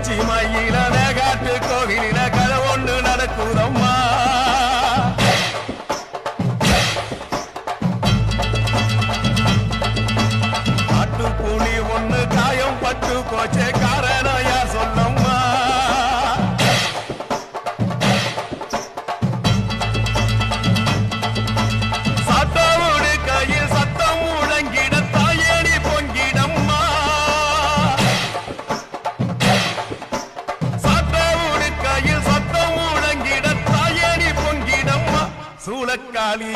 உச்சி மயில காட்டு கோவிலில கதை ஒன்று நடக்குதம்மா காட்டுப்புலி ஒண்ணு காயம் பட்டு போச்சே காரணம் யார் சொல்லம்மா சட்டவோடு கையில் சத்தம் முழங்கிட தாயேடி பொங்கிடம்மா சட்டவோடு கையில் சத்தம் முழங்கிட தாயேடி பொங்கிடம்மா சூளக்காளி